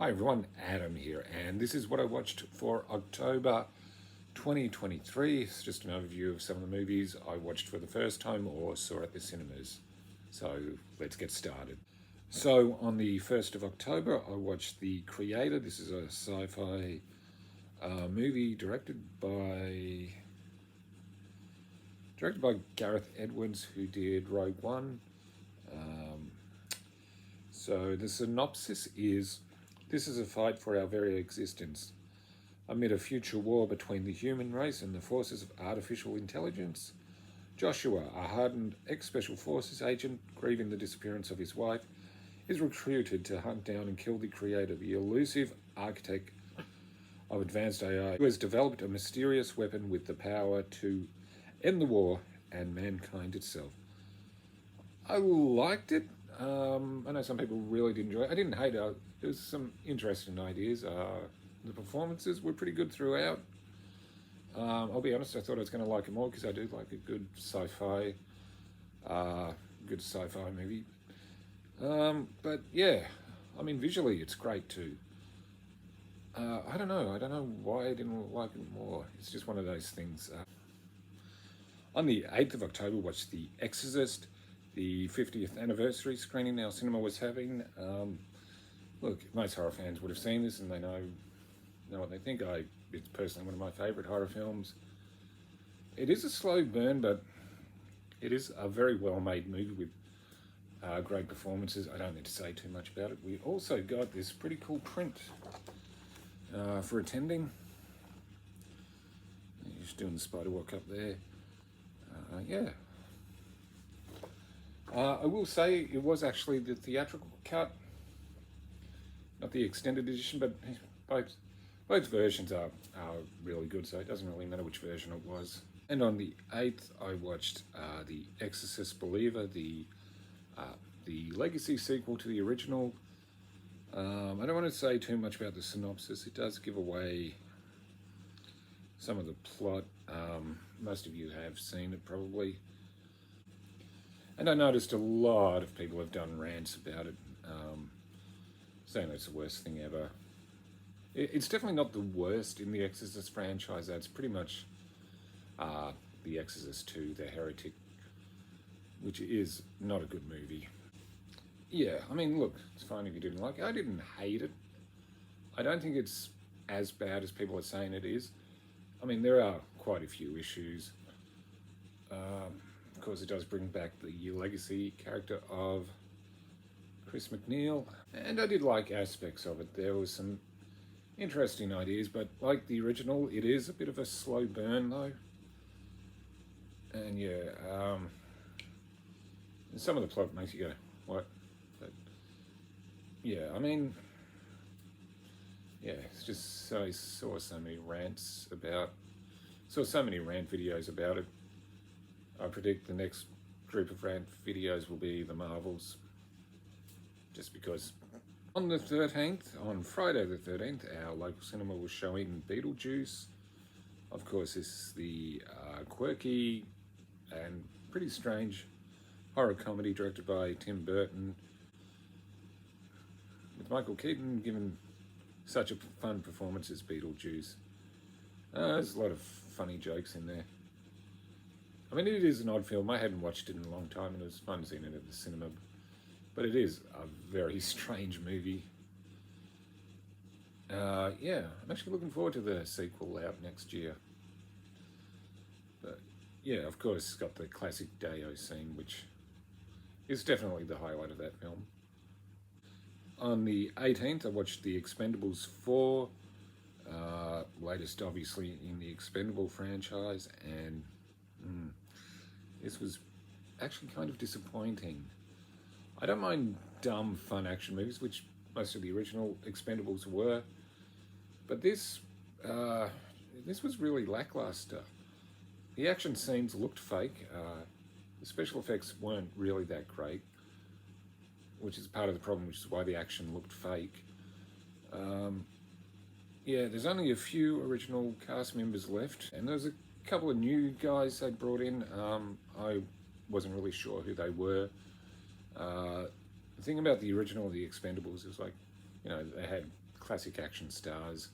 Hi everyone, Adam here, and this is what I watched for October 2023. It's just an overview of some of the movies I watched for the first time or saw at the cinemas. So let's get started. So on the 1st of October, I watched The Creator. This is a sci-fi movie directed by Gareth Edwards, who did Rogue One. So the synopsis is: this is a fight for our very existence. Amid a future war between the human race and the forces of artificial intelligence, Joshua, a hardened ex-Special Forces agent grieving the disappearance of his wife, is recruited to hunt down and kill the creator, the elusive architect of advanced AI, who has developed a mysterious weapon with the power to end the war and mankind itself. I liked it. I know some people really did enjoy it. I didn't hate it. There's some interesting ideas. The performances were pretty good throughout. I'll be honest, I thought I was going to like it more because I do like a good sci-fi movie. But yeah, I mean, visually it's great too. I don't know why I didn't like it more. It's just one of those things. On the 8th of October, watched The Exorcist, the 50th anniversary screening our cinema was having. Look, most horror fans would have seen this and they know what they think. It's personally one of my favourite horror films. It is a slow burn, but it is a very well-made movie with great performances. I don't need to say too much about it. We also got this pretty cool print for attending. Just doing the spider walk up there. Yeah. I will say it was actually the theatrical cut, not the extended edition, but both versions are really good, so it doesn't really matter which version it was. And on the 8th, I watched The Exorcist Believer, the legacy sequel to the original. I don't want to say too much about the synopsis. It does give away some of the plot. Most of you have seen it probably. And I noticed a lot of people have done rants about it, saying it's the worst thing ever. It's definitely not the worst in the Exorcist franchise. That's pretty much The Exorcist 2, The Heretic, which is not a good movie. Yeah, I mean, look, it's fine if you didn't like it. I didn't hate it. I don't think it's as bad as people are saying it is. I mean, there are quite a few issues. Of course, it does bring back the legacy character of Chris MacNeil, and I did like aspects of it. There was some interesting ideas, but like the original, it is a bit of a slow burn though. And yeah, some of the plot makes you go, what? But yeah, I mean, yeah, it's just, I saw so many rant videos about it. I predict the next group of rant videos will be the Marvels, just because. On the 13th, on Friday the 13th, our local cinema was showing Beetlejuice. Of course, this is the quirky and pretty strange horror comedy directed by Tim Burton, with Michael Keaton giving such a fun performance as Beetlejuice. There's a lot of funny jokes in there. I mean, it is an odd film. I hadn't watched it in a long time and it was fun seeing it at the cinema. But it is a very strange movie. Yeah, I'm actually looking forward to the sequel out next year. But yeah, of course, it's got the classic Day-O scene, which is definitely the highlight of that film. On the 18th, I watched The Expendables 4, latest obviously in the Expendable franchise, and this was actually kind of disappointing. I don't mind dumb, fun action movies, which most of the original Expendables were, but this was really lackluster. The action scenes looked fake. The special effects weren't really that great, which is part of the problem, which is why the action looked fake. Yeah, there's only a few original cast members left, and there's a couple of new guys they brought in. I wasn't really sure who they were. The thing about the original, The Expendables, is like, you know, they had classic action stars.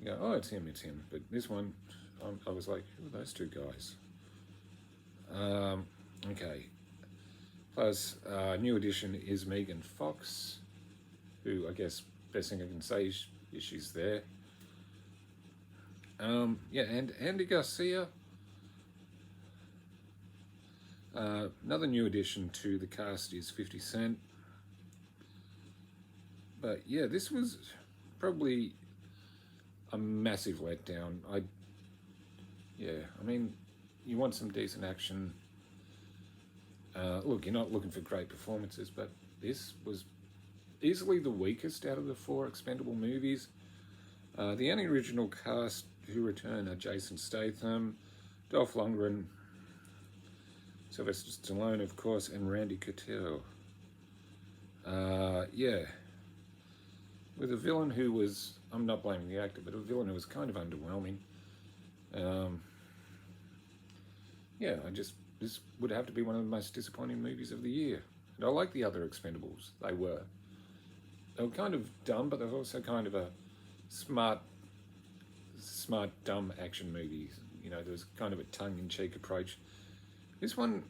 You go, oh, it's him. But this one, I was like, who are those two guys? Okay. Plus, new addition is Megan Fox, who I guess best thing I can say is she's there. Yeah, and Andy Garcia. Another new addition to the cast is 50 Cent. But yeah, this was probably a massive letdown. I mean, you want some decent action. Look, you're not looking for great performances, but this was easily the weakest out of the 4 Expendable movies. The only original cast who return are Jason Statham, Dolph Lundgren, Sylvester Stallone, of course, and Randy Couture. Yeah. With a villain who was, I'm not blaming the actor, but a villain who was kind of underwhelming. Yeah, this would have to be one of the most disappointing movies of the year. And I like the other Expendables. They were kind of dumb, but they were also kind of a smart, dumb action movie. You know, there was kind of a tongue-in-cheek approach. This one,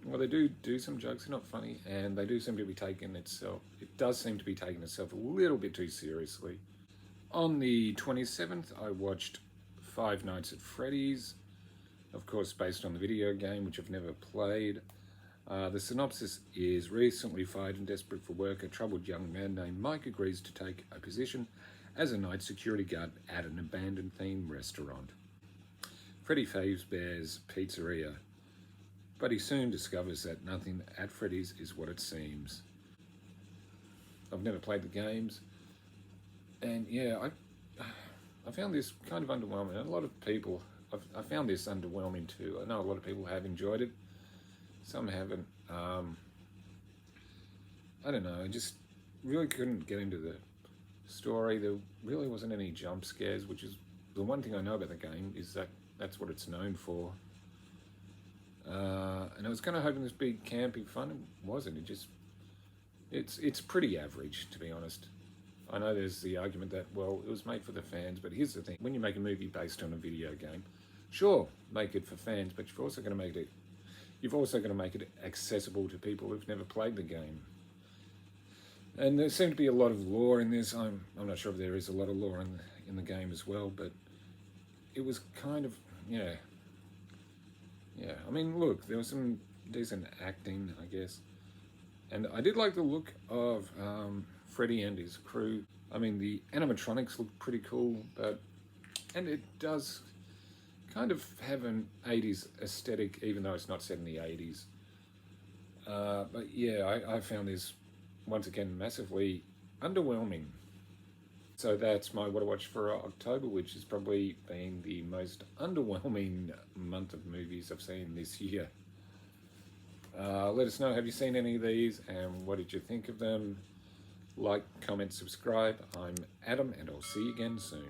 well, they do some jokes, they're not funny, and they do seem to be taking itself, it does seem to be taking itself a little bit too seriously. On the 27th, I watched Five Nights at Freddy's, of course based on the video game, which I've never played. The synopsis is, recently fired and desperate for work, a troubled young man named Mike agrees to take a position as a night security guard at an abandoned themed restaurant, Freddy Fazbear's Pizzeria. But he soon discovers that nothing at Freddy's is what it seems. I've never played the games, and yeah, I found this kind of underwhelming. A lot of people, I found this underwhelming too. I know a lot of people have enjoyed it, some haven't. I don't know, I just really couldn't get into the story. There really wasn't any jump scares, which is the one thing I know about the game, is that that's what it's known for. And I was kind of hoping this big campy fun. It wasn't. It's pretty average, to be honest. I know there's the argument that, well, it was made for the fans, but here's the thing: when you make a movie based on a video game, sure, make it for fans, but you've also got to make it accessible to people who've never played the game. And there seemed to be a lot of lore in this. I'm not sure if there is a lot of lore in the game as well, but it was kind of, yeah. I mean, look, there was some decent acting, I guess, and I did like the look of Freddy and his crew. I mean, the animatronics look pretty cool, and it does kind of have an 80s aesthetic, even though it's not set in the 80s. But yeah, I found this, once again, massively underwhelming. So that's my What I Watched for October, which has probably been the most underwhelming month of movies I've seen this year. Let us know, have you seen any of these, and what did you think of them? Like, comment, subscribe. I'm Adam, and I'll see you again soon.